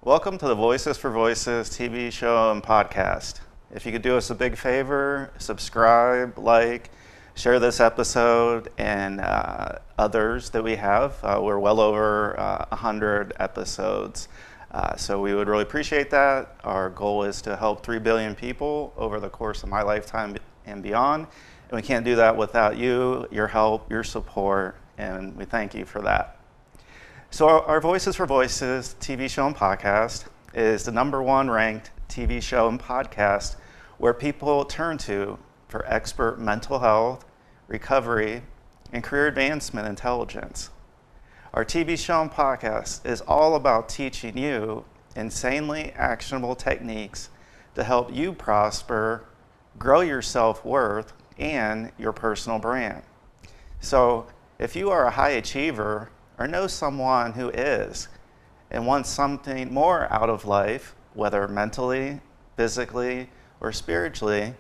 Welcome to the Voices for Voices TV show and podcast. If you could do us a big favor, subscribe, like, share this episode and others that we have. We're well over 100 episodes, so we would really appreciate that. Our goal is to help 3 billion people over the course of my lifetime and beyond, and we can't do that without you, your help, your support, and we thank you for that. So our Voices for Voices TV show and podcast is the #1 ranked TV show and podcast where people turn to for expert mental health, recovery, and career advancement intelligence. Our TV show and podcast is all about teaching you insanely actionable techniques to help you prosper, grow your self-worth, and your personal brand. So if you are a high achiever or know someone who is and wants something more out of life, whether mentally, physically, or spiritually,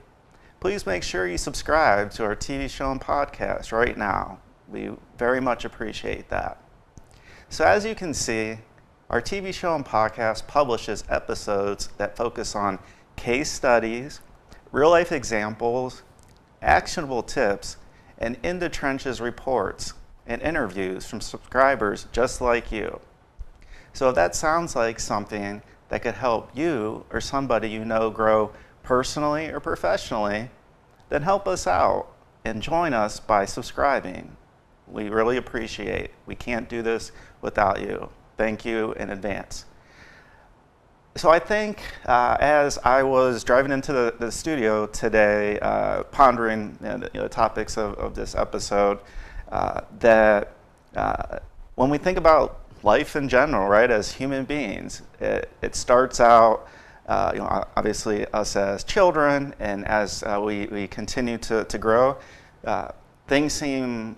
please make sure you subscribe to our TV show and podcast right now. We very much appreciate that. So as you can see, our TV show and podcast publishes episodes that focus on case studies, real-life examples, actionable tips, and in-the-trenches reports and interviews from subscribers just like you. So if that sounds like something that could help you or somebody you know grow personally or professionally, then help us out and join us by subscribing. We really appreciate it. We can't do this without you. Thank you in advance. So I think as I was driving into the studio today, pondering the topics of this episode, that when we think about life in general, right, as human beings, it starts out, obviously us as children, and as we continue to grow, things seem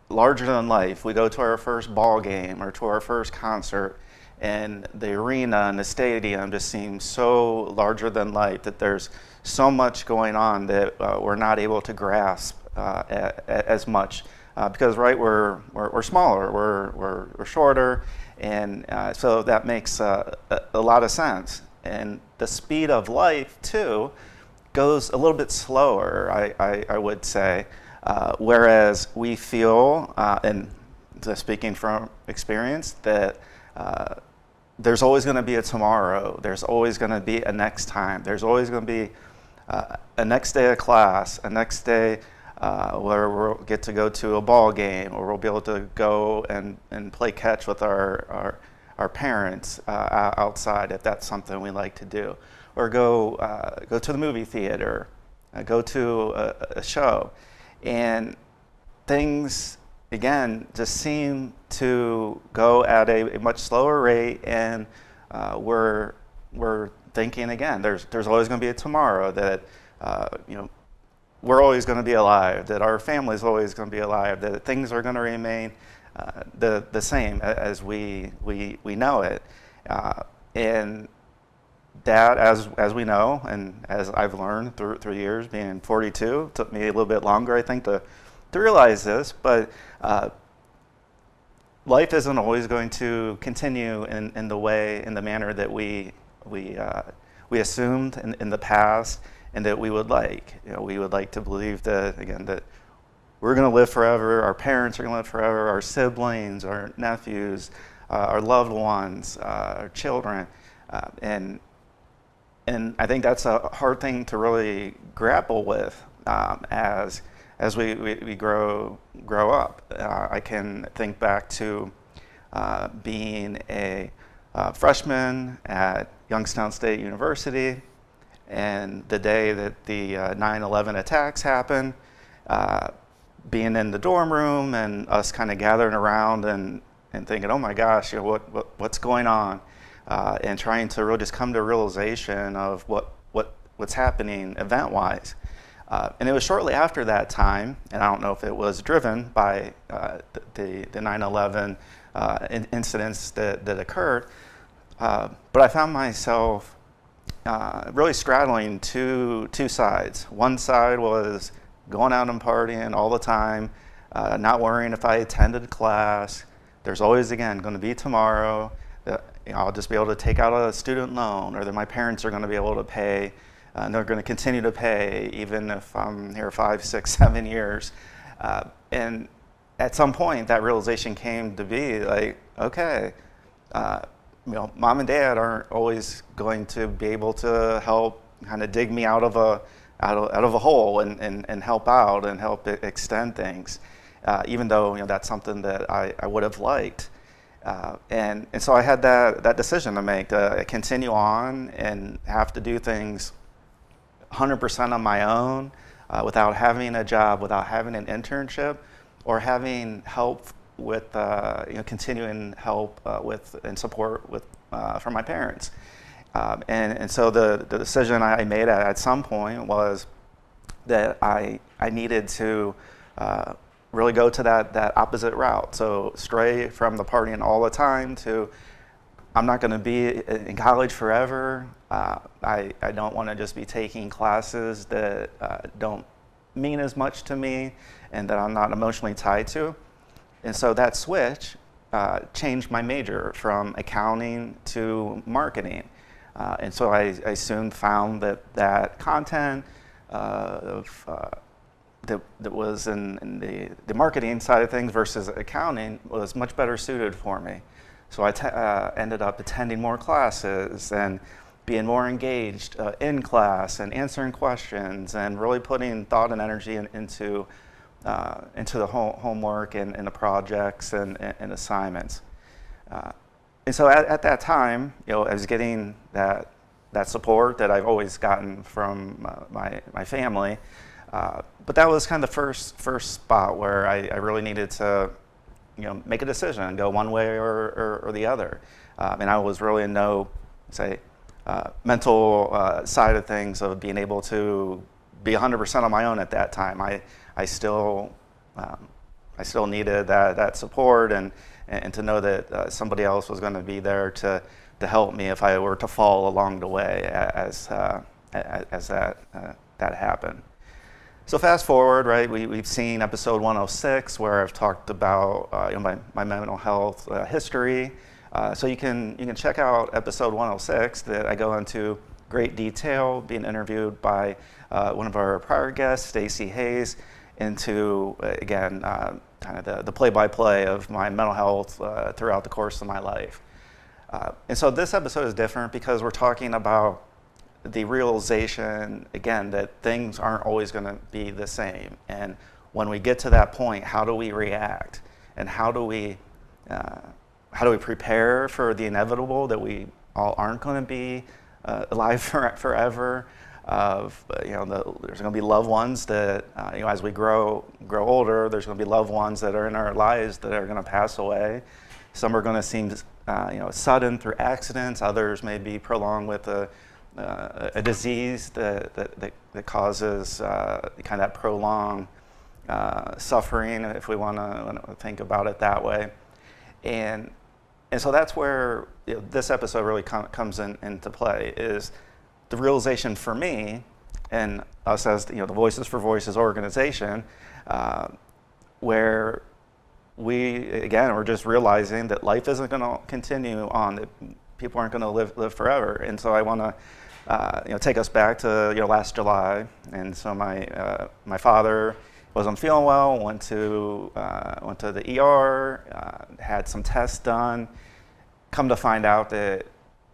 larger than life. We go to our first ball game or to our first concert, and the arena and the stadium just seems so larger than life that there's so much going on that we're not able to grasp as much. Because we're smaller, we're shorter, and so that makes a lot of sense. And the speed of life too goes a little bit slower, I would say. Whereas we feel, and speaking from experience, that there's always going to be a tomorrow. There's always going to be a next time. There's always going to be a next day of class, a next day where we'll get to go to a ball game, or we'll be able to go and play catch with our parents outside if that's something we like to do, or go to the movie theater, go to a show, and things again just seem to go at a much slower rate, and we're thinking again there's always going to be a tomorrow, that we're always going to be alive, that our family's always going to be alive, that things are going to remain the same as we know it. And that, as we know, and as I've learned through years, being 42, took me a little bit longer, I think, to realize this, but life isn't always going to continue in the manner that we assumed in the past, and that we would like. We would like to believe that, again, that we're going to live forever, our parents are going to live forever, our siblings, our nephews, our loved ones, our children, and I think that's a hard thing to really grapple with as we grow up. I can think back to being a freshman at Youngstown State University, and the day that the 9/11 attacks happened, being in the dorm room and us kind of gathering around and thinking, oh my gosh, what's going on, and trying to really just come to a realization of what's happening event-wise. And it was shortly after that time, and I don't know if it was driven by the 9/11 incidents that occurred, but I found myself really straddling two sides. One side was going out and partying all the time, not worrying if I attended class. There's always, again, going to be tomorrow. I'll just be able to take out a student loan, or that my parents are going to be able to pay, and they're going to continue to pay even if I'm here 5, 6, 7 years. And at some point, that realization came to be like, okay, mom and dad aren't always going to be able to help kind of dig me out of a hole and help out and help extend things, even though that's something that I would have liked. And so I had that decision to make, to continue on and have to do things 100% on my own, without having a job, without having an internship, or having help with continuing help with and support with from my parents. And so the decision I made at some point was that I needed to really go to that opposite route. So stray from the partying all the time to, I'm not going to be in college forever. I don't want to just be taking classes that don't mean as much to me and that I'm not emotionally tied to. And so that switch changed my major from accounting to marketing. And so I soon found that content that was in the marketing side of things versus accounting was much better suited for me. So I ended up attending more classes and being more engaged in class and answering questions and really putting thought and energy into the homework and the projects and assignments. And so at that time, I was getting that support that I've always gotten from my family. But that was kind of the first spot where I really needed to, make a decision, go one way or the other. And I was really in no, mental side of things of being able to be 100% on my own at that time. I still needed that support and to know that somebody else was going to be there to help me if I were to fall along the way as that happened. So fast forward, right? We've seen episode 106 where I've talked about my mental health history. So you can check out episode 106 that I go into great detail, being interviewed by one of our prior guests, Stacey Hayes, into again kind of the play-by-play of my mental health throughout the course of my life. And so this episode is different because we're talking about the realization, again, that things aren't always going to be the same. And when we get to that point, how do we react? And how do we prepare for the inevitable that we all aren't going to be alive forever? There's going to be loved ones that, as we grow older, there's going to be loved ones that are in our lives that are going to pass away. Some are going to seem, sudden through accidents. Others may be prolonged with a disease that causes kind of that prolonged suffering, if we want to think about it that way. And so that's where this episode really comes into play, is the realization for me and us as the Voices for Voices organization, where we, again, we're just realizing that life isn't going to continue on, that people aren't going to live forever. And so I want to take us back to last July. And so my father wasn't feeling well, went to the ER, had some tests done, come to find out that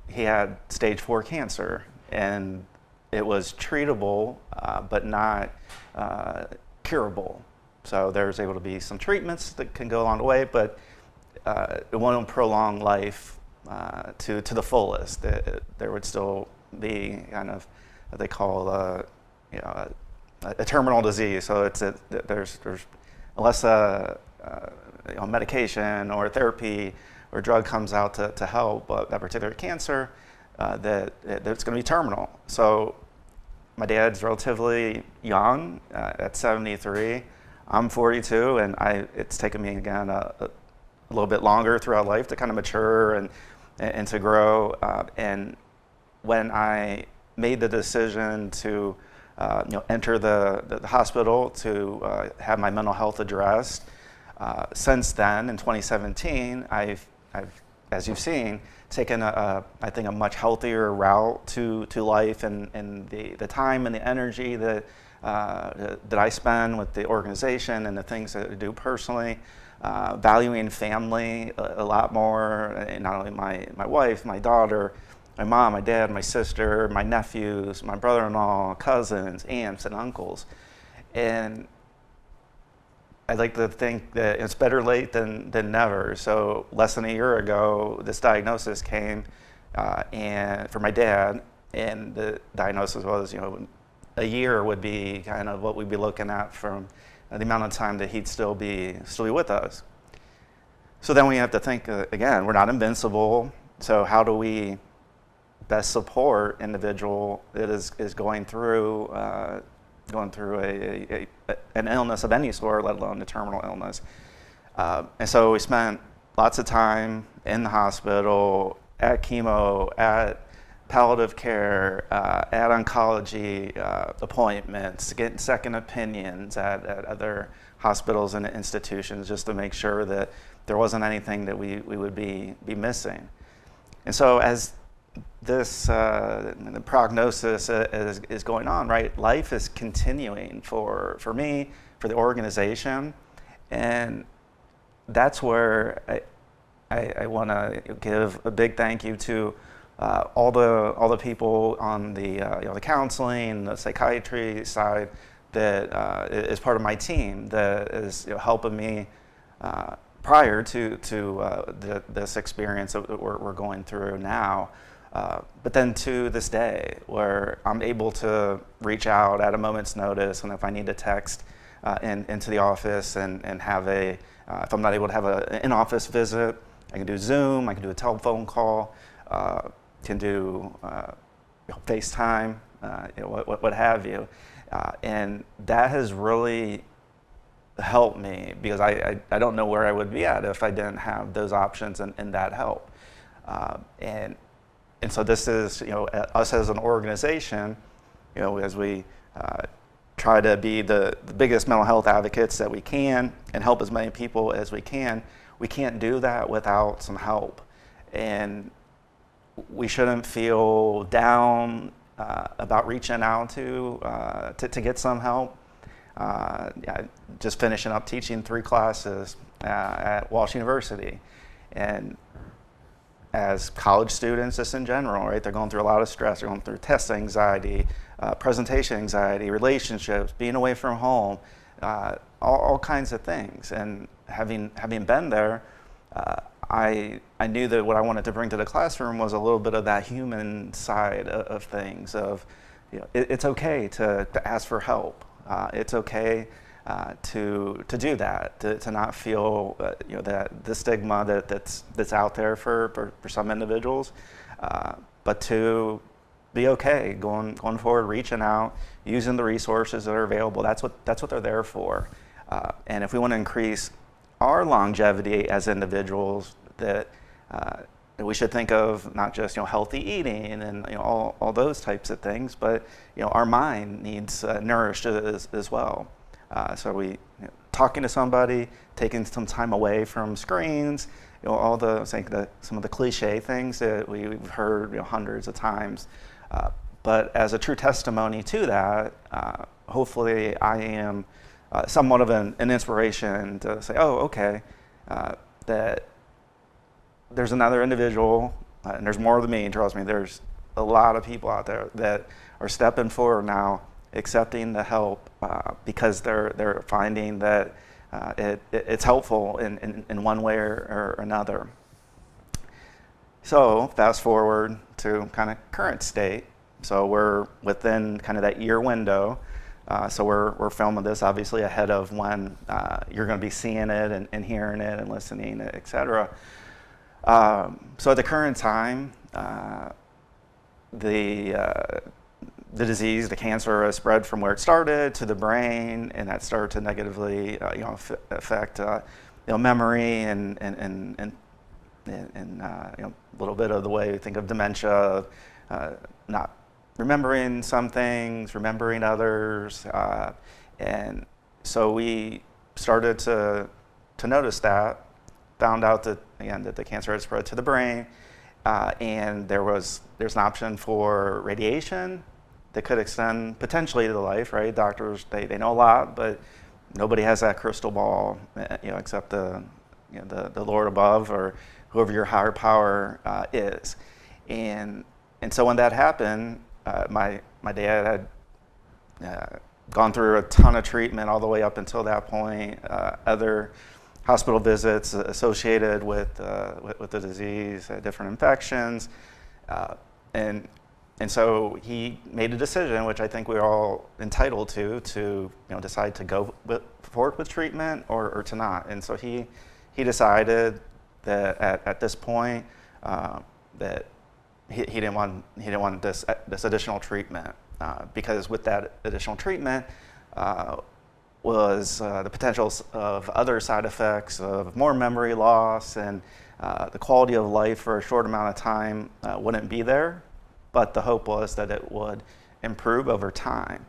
he had stage 4 cancer, and it was treatable but not curable. So there's able to be some treatments that can go along the way, but it won't prolong life to the fullest. There would still be kind of what they call a terminal disease. So there's unless medication or therapy or drug comes out to help that particular cancer, that it's going to be terminal. So my dad's relatively young, at 73. I'm 42, and it's taken me again a little bit longer throughout life to kind of mature and to grow. And when I made the decision to enter the hospital to have my mental health addressed, since then in 2017, I've, as you've seen, taken I think a much healthier route to life, and the time and the energy that I spend with the organization and the things that I do personally, valuing family a lot more, and not only my wife, my daughter, my mom, my dad, my sister, my nephews, my brother-in-law, cousins, aunts, and uncles. And I'd like to think that it's better late than never. So less than a year ago, this diagnosis came, and for my dad, and the diagnosis was, a year would be kind of what we'd be looking at from the amount of time that he'd still be with us. So then we have to think again, we're not invincible. So how do we best support individual that is going through an illness of any sort, let alone a terminal illness? And so we spent lots of time in the hospital, at chemo, at palliative care, at oncology appointments, getting second opinions at other hospitals and institutions, just to make sure that there wasn't anything that we would be missing. And so as this the prognosis is going on, right? Life is continuing for me, for the organization, and that's where I want to give a big thank you to all the people on the the counseling, the psychiatry side that is part of my team that is helping me prior to this experience that we're going through now. But then to this day, where I'm able to reach out at a moment's notice, and if I need to text into the office and have if I'm not able to have an in-office visit, I can do Zoom, I can do a telephone call, can do FaceTime, what have you. And that has really helped me, because I don't know where I would be at if I didn't have those options and that help. And so this is, us as an organization, as we try to be the biggest mental health advocates that we can and help as many people as we can't do that without some help. And we shouldn't feel down about reaching out to get some help. Just finishing up teaching 3 classes at Walsh University, and as college students, just in general, right? They're going through a lot of stress. They're going through test anxiety, presentation anxiety, relationships, being away from home, all kinds of things. And having been there, I knew that what I wanted to bring to the classroom was a little bit of that human side of things. Of, it's okay to ask for help. It's okay to do that, to not feel that the stigma that's out there for some individuals, but to be okay going forward, reaching out, using the resources that are available. That's what they're there for. And if we want to increase our longevity as individuals, that we should think of not just healthy eating and all those types of things, but our mind needs nourished as well. So we talking to somebody, taking some time away from screens, all some of the cliche things that we've heard hundreds of times. But as a true testimony to that, hopefully I am somewhat of an inspiration to say, oh, okay, that there's another individual, and there's more than me, trust me, there's a lot of people out there that are stepping forward now, accepting the help because they're finding that it's helpful in one way or another. So fast forward to kind of current state. So we're within kind of that year window. So we're filming this obviously ahead of when you're going to be seeing it and hearing it and listening, et cetera. So at the current time, the disease, the cancer, has spread from where it started to the brain, and that started to negatively, affect, memory and a little bit of the way we think of dementia, not remembering some things, remembering others, and so we started to notice that, found out that the cancer had spread to the brain, and there's an option for radiation that could extend potentially the life, right? Doctors, they know a lot, but nobody has that crystal ball, except the Lord above or whoever your higher power is. And so when that happened, my dad had gone through a ton of treatment all the way up until that point, other hospital visits associated with the disease, different infections, and so he made a decision, which I think we're all entitled to decide to go forward with treatment or to not. And so he decided that at this point that he didn't want this additional treatment because with that additional treatment was the potential of other side effects of more memory loss, and the quality of life for a short amount of time wouldn't be there, but the hope was that it would improve over time.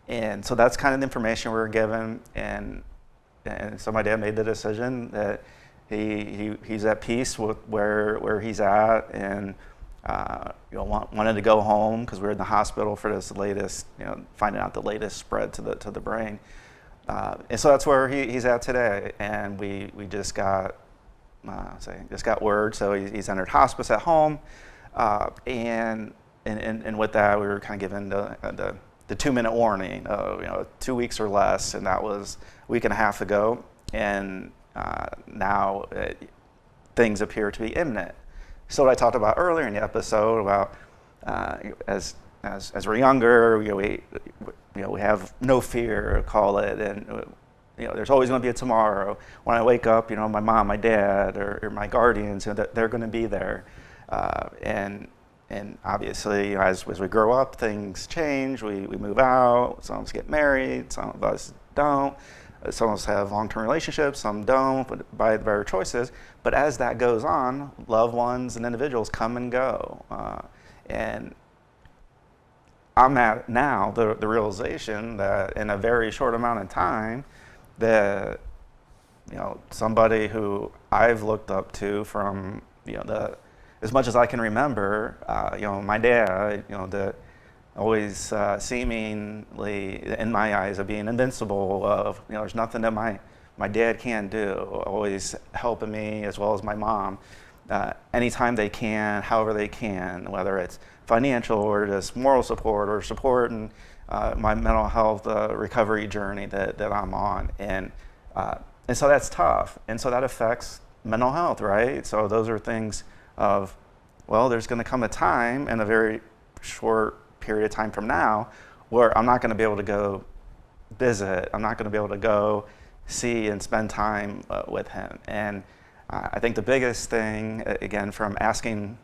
And so that's kind of the information we were given, and so my dad made the decision that he's at peace with where he's at, and wanted to go home because we were in the hospital for this latest, finding out the latest spread to the brain. And so that's where he's at today. And we just got word, so he's entered hospice at home, and with that we were kind of given the 2-minute warning, 2 weeks or less, and that was a week and a half ago. And now things appear to be imminent. So what I talked about earlier in the episode about as we're younger, we have no fear, call it, and there's always going to be a tomorrow. When I wake up, my mom, my dad, or my guardians, they're going to be there, and obviously, as we grow up, things change. We move out. Some of us get married. Some of us don't. Some of us have long-term relationships, some don't, but by their choices. But as that goes on, loved ones and individuals come and go. And I'm at now the realization that in a very short amount of time, that somebody who I've looked up to from as much as I can remember, my dad, always seemingly, in my eyes, of being invincible, of there's nothing that my dad can't do, always helping me as well as my mom, anytime they can, however they can, whether it's financial or just moral support or support in my mental health recovery journey that I'm on. And so that's tough, and so that affects mental health, right? So those are things of, well, there's going to come a time in a very short period of time from now where I'm not going to be able to go visit. I'm not going to be able to go see and spend time with him. And I think the biggest thing, again,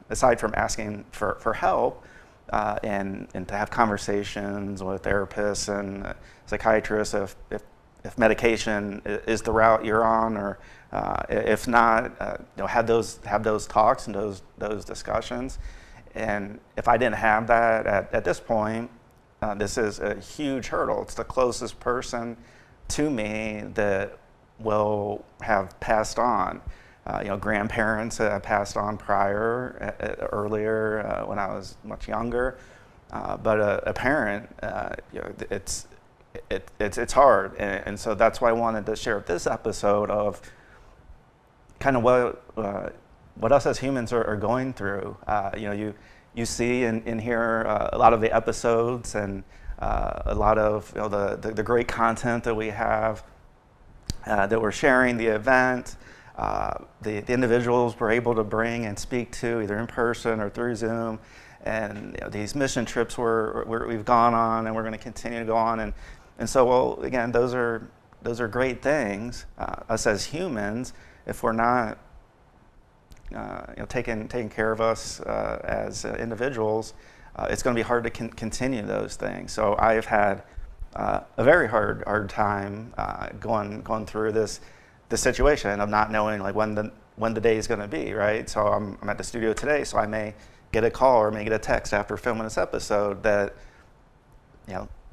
aside from asking for help and to have conversations with therapists and psychiatrists, if medication is the route you're on, or if not, have those talks and those discussions. And if I didn't have that at this point, this is a huge hurdle. It's the closest person to me that will have passed on. Grandparents have passed on earlier when I was much younger. But a parent, it's hard. And so that's why I wanted to share this episode of kind of what us as humans are going through. You see and hear a lot of the episodes and a lot of the great content that we have that we're sharing, the event, the individuals we're able to bring and speak to either in person or through Zoom, and these mission trips we've gone on and we're going to continue to go on, and so, well, again, those are great things. Us as humans, if we're not taking care of us as individuals, it's going to be hard to continue those things. So I've had a very hard time going through this situation of not knowing when the day is going to be, right? So I'm at the studio today, so I may get a call or may get a text after filming this episode that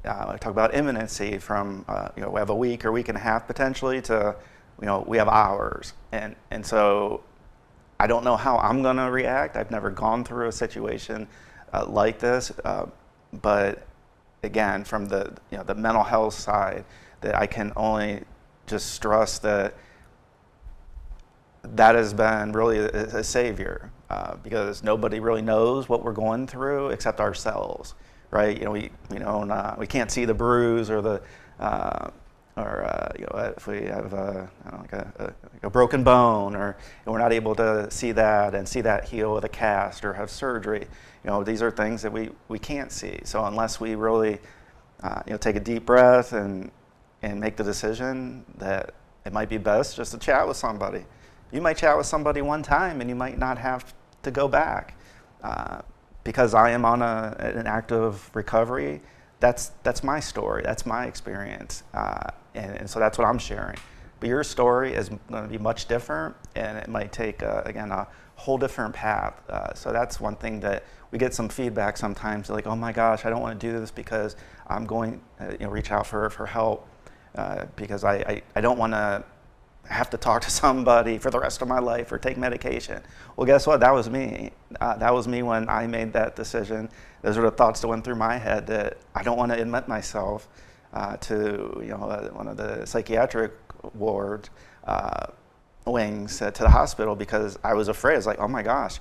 I talk about imminency from we have a week or week and a half potentially to we have hours, and so I don't know how I'm going to react. I've never gone through a situation like this, but again, from the the mental health side, that I can only just stress that has been really a savior, because nobody really knows what we're going through except ourselves, right? We can't see the bruise or the if we have a broken bone, or we're not able to see that heal with a cast or have surgery. These are things that we can't see. So unless we really take a deep breath and make the decision that it might be best just to chat with somebody. You might chat with somebody one time and you might not have to go back. Because I am on an active recovery, that's my story, that's my experience. And so that's what I'm sharing. But your story is going to be much different, and it might take, again, a whole different path. So that's one thing that we get some feedback sometimes, like, oh my gosh, I don't want to do this because I'm going to reach out for help, because I don't want to have to talk to somebody for the rest of my life or take medication. Well, guess what? That was me. That was me when I made that decision. Those are the thoughts that went through my head, that I don't want to admit myself to one of the psychiatric ward wings to the hospital, because I was afraid. I was like, oh my gosh.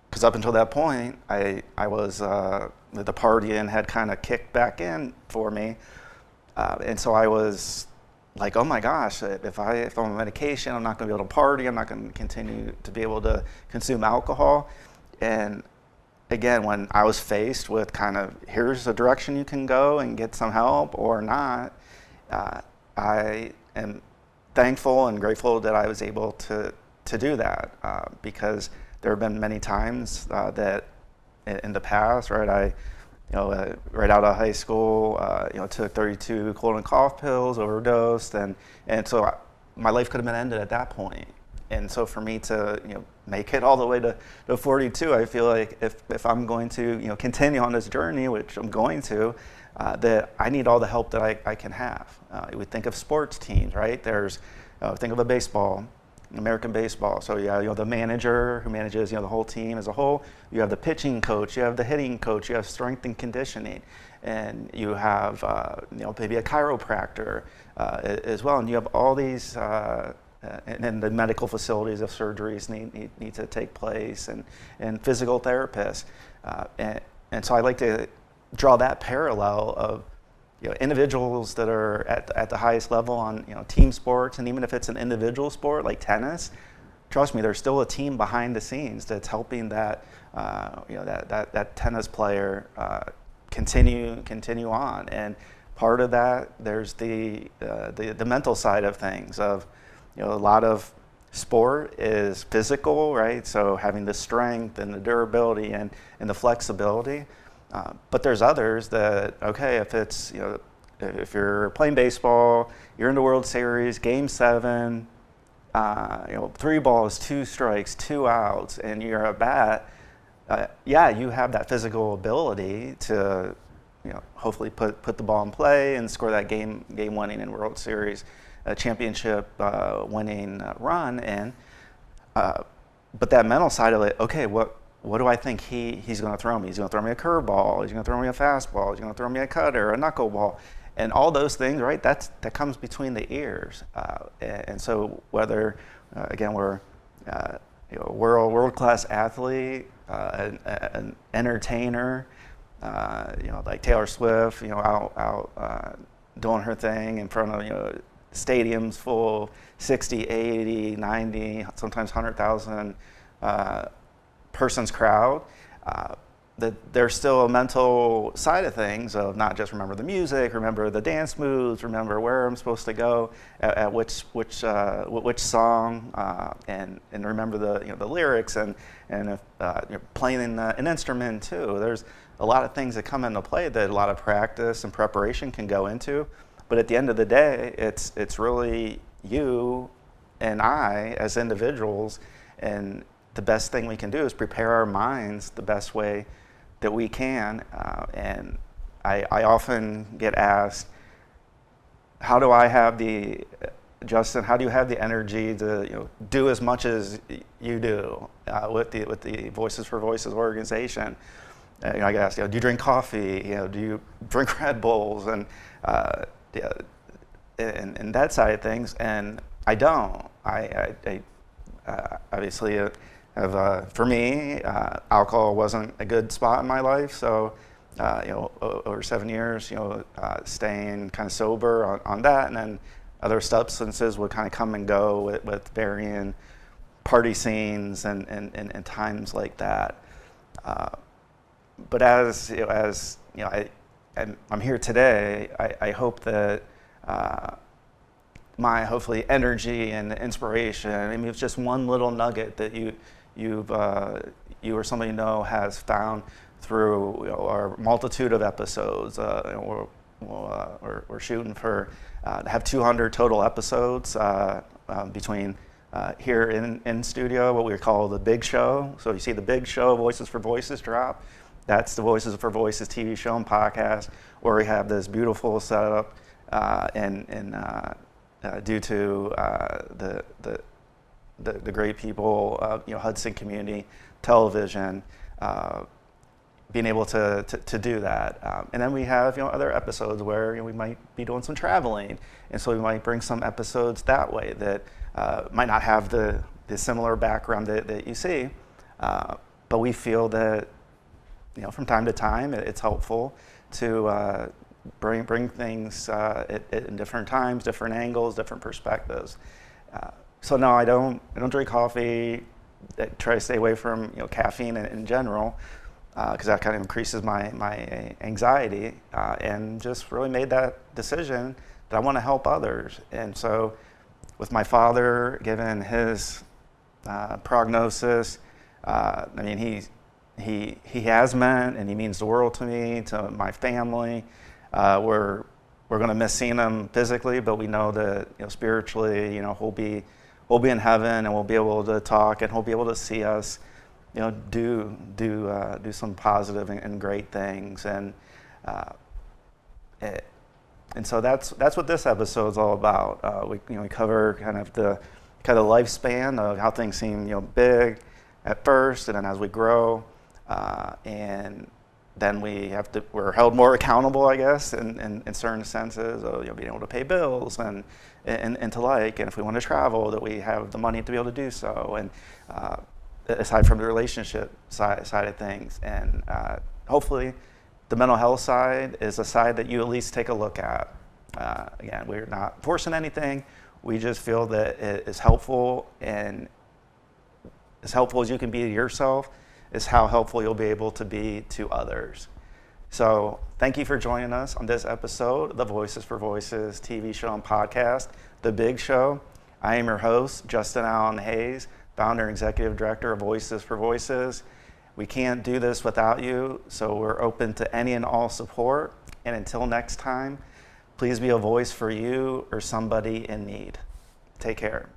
Because up until that point, I was the partying had kind of kicked back in for me, and so I was like, oh my gosh, if I'm on medication, I'm not going to be able to party. I'm not going to continue to be able to consume alcohol. And again, when I was faced with kind of, here's a direction you can go and get some help or not, I am thankful and grateful that I was able to do that, because there have been many times that in the past, right, right out of high school, took 32 cold and cough pills, overdosed, and so my life could have been ended at that point. And so for me to make it all the way to 42, I feel like if I'm going to continue on this journey, which I'm going to, that I need all the help that I can have. We think of sports teams, right? There's think of American baseball. So the manager who manages the whole team as a whole. You have the pitching coach, you have the hitting coach, you have strength and conditioning, and you have maybe a chiropractor as well. And you have all these, and then the medical facilities of surgeries need to take place, and physical therapists, and so I like to draw that parallel of individuals that are at the highest level on team sports, and even if it's an individual sport like tennis, trust me, there's still a team behind the scenes that's helping that that tennis player continue on. And part of that, there's the mental side of things. Of a lot of sport is physical, right? So having the strength and the durability and the flexibility. But there's others that, okay, if it's, if you're playing baseball, you're in the World Series, Game 7, 3 balls, 2 strikes, 2 outs, and you're at bat, you have that physical ability to, hopefully put the ball in play and score that game-winning and World Series championship winning run. And but that mental side of it, okay, what do I think he's going to throw me? He's going to throw me a curveball. He's going to throw me a fastball. He's going to throw me a cutter, a knuckleball, and all those things, right? That comes between the ears. And so whether again we're a world-class athlete, an entertainer, like Taylor Swift, out doing her thing in front of stadiums full of 60, 80, 90, sometimes 100,000. Person's crowd, that there's still a mental side of things of not just remember the music, remember the dance moves, remember where I'm supposed to go at which song, and remember the lyrics, and if you're playing an instrument too. There's a lot of things that come into play that a lot of practice and preparation can go into, but at the end of the day, it's really you and I as individuals, and the best thing we can do is prepare our minds the best way that we can. And I often get asked, how do I have the Justin, how do you have the energy to do as much as you do with the Voices for Voices organization? I guess, do you drink coffee? Do you drink Red Bulls and that side of things? And I don't. I obviously have for me, alcohol wasn't a good spot in my life. So over 7 years, staying kind of sober on that, and then other substances would kind of come and go with varying party scenes and times like that. But as I'm here today, I hope that my hopefully energy and inspiration, I mean, it's just one little nugget that you or somebody has found through our multitude of episodes. We're shooting for to have 200 total episodes between here in studio, what we call the Big Show. So you see the Big Show, Voices for Voices drop. That's the Voices for Voices TV show and podcast, where we have this beautiful setup, and due to the great people of Hudson Community Television, being able to do that. And then we have other episodes where we might be doing some traveling, and so we might bring some episodes that way that might not have the similar background that you see, but we feel that from time to time it's helpful to bring things in different times, different angles, different perspectives. So no, I don't drink coffee. I try to stay away from caffeine in general, because that kind of increases my anxiety, and just really made that decision that I want to help others. And so with my father, given his prognosis, I mean, he has meant, and he means the world to me, to my family. We're going to miss seeing him physically, but we know that spiritually, he'll be in heaven, and we'll be able to talk, and he'll be able to see us do some positive and great things, and so that's what this episode is all about. We cover kind of the lifespan of how things seem big at first, and then as we grow, and then we're held more accountable, I guess, in certain senses of being able to pay bills and to like, and if we want to travel, that we have the money to be able to do so, and aside from the relationship side of things. And hopefully the mental health side is a side that you at least take a look at. Again, we're not forcing anything. We just feel that it is helpful, and as helpful as you can be to yourself is how helpful you'll be able to be to others. So thank you for joining us on this episode of the Voices for Voices TV show and podcast, The Big Show. I am your host, Justin Allen Hayes, founder and executive director of Voices for Voices. We can't do this without you, so we're open to any and all support. And until next time, please be a voice for you or somebody in need. Take care.